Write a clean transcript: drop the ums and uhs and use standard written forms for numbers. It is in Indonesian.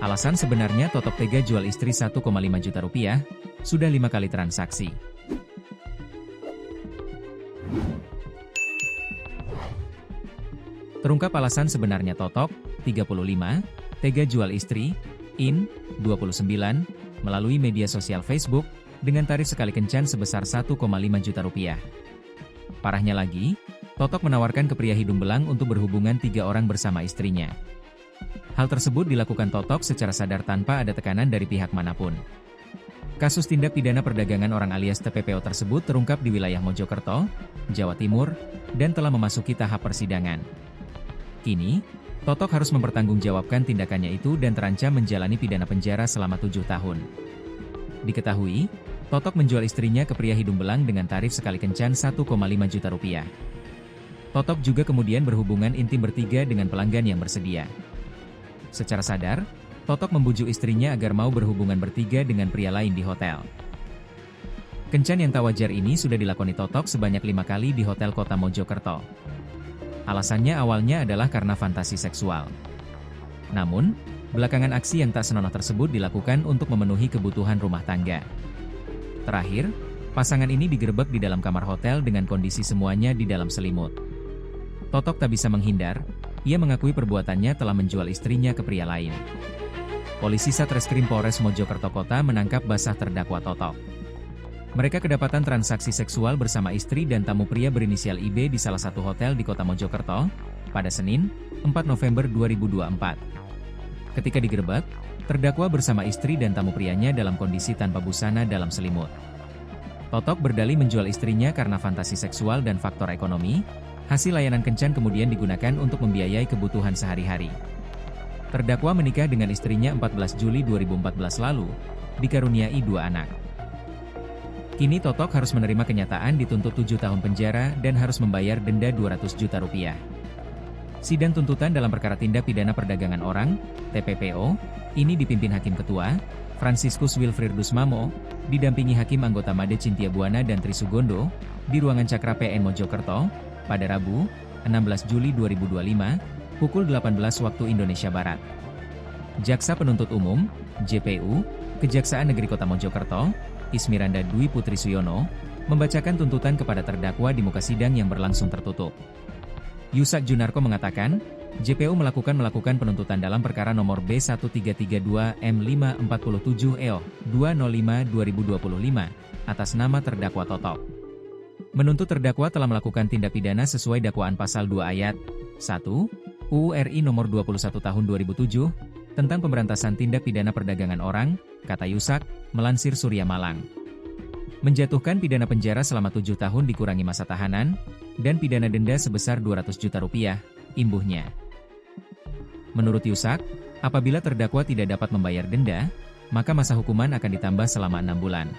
Alasan sebenarnya Totok tega jual istri 1,5 juta rupiah, sudah 5 kali transaksi. Terungkap alasan sebenarnya Totok, 35, tega jual istri, IN, 29, melalui media sosial Facebook, dengan tarif sekali kencan sebesar 1,5 juta rupiah. Parahnya lagi, Totok menawarkan ke pria hidung belang untuk berhubungan 3 orang bersama istrinya. Hal tersebut dilakukan Totok secara sadar tanpa ada tekanan dari pihak manapun. Kasus tindak pidana perdagangan orang alias TPPO tersebut terungkap di wilayah Mojokerto, Jawa Timur, dan telah memasuki tahap persidangan. Kini, Totok harus mempertanggungjawabkan tindakannya itu dan terancam menjalani pidana penjara selama 7 tahun. Diketahui, Totok menjual istrinya ke pria hidung belang dengan tarif sekali kencan 1,5 juta rupiah. Totok juga kemudian berhubungan intim bertiga dengan pelanggan yang bersedia. Secara sadar, Totok membujuk istrinya agar mau berhubungan bertiga dengan pria lain di hotel. Kencan yang tak wajar ini sudah dilakoni Totok sebanyak 5 kali di hotel kota Mojokerto. Alasannya awalnya adalah karena fantasi seksual. Namun, belakangan aksi yang tak senonoh tersebut dilakukan untuk memenuhi kebutuhan rumah tangga. Terakhir, pasangan ini digerebek di dalam kamar hotel dengan kondisi semuanya di dalam selimut. Totok tak bisa menghindar, ia mengakui perbuatannya telah menjual istrinya ke pria lain. Polisi Satreskrim Polres Mojokerto Kota menangkap basah terdakwa Totok. Mereka kedapatan transaksi seksual bersama istri dan tamu pria berinisial IB di salah satu hotel di kota Mojokerto, pada Senin, 4 November 2024. Ketika digerebek, terdakwa bersama istri dan tamu prianya dalam kondisi tanpa busana dalam selimut. Totok berdalih menjual istrinya karena fantasi seksual dan faktor ekonomi. Hasil layanan kencan kemudian digunakan untuk membiayai kebutuhan sehari-hari. Terdakwa menikah dengan istrinya 14 Juli 2014 lalu, dikaruniai 2 anak. Kini Totok harus menerima kenyataan dituntut 7 tahun penjara dan harus membayar denda 200 juta rupiah. Sidang tuntutan dalam perkara tindak pidana perdagangan orang, TPPO, ini dipimpin Hakim Ketua, Franciscus Wilfriedus Mamo, didampingi Hakim anggota Made Cynthia Buana dan Trisugondo, di ruangan Cakra PN Mojokerto, pada Rabu, 16 Juli 2025, pukul 18 waktu Indonesia Barat. Jaksa Penuntut Umum, JPU, Kejaksaan Negeri Kota Mojokerto, Ismiranda Dwi Putri Suyono, membacakan tuntutan kepada terdakwa di muka sidang yang berlangsung tertutup. Yusak Junarko mengatakan, JPU melakukan penuntutan dalam perkara nomor B1332M547EO 205/2025 atas nama terdakwa Totok. Menuntut terdakwa telah melakukan tindak pidana sesuai dakwaan pasal 2 ayat 1 UU RI nomor 21 tahun 2007 tentang pemberantasan tindak pidana perdagangan orang, kata Yusak, melansir Surya Malang. Menjatuhkan pidana penjara selama 7 tahun dikurangi masa tahanan, dan pidana denda sebesar 200 juta rupiah, imbuhnya. Menurut Yusak, apabila terdakwa tidak dapat membayar denda, maka masa hukuman akan ditambah selama 6 bulan.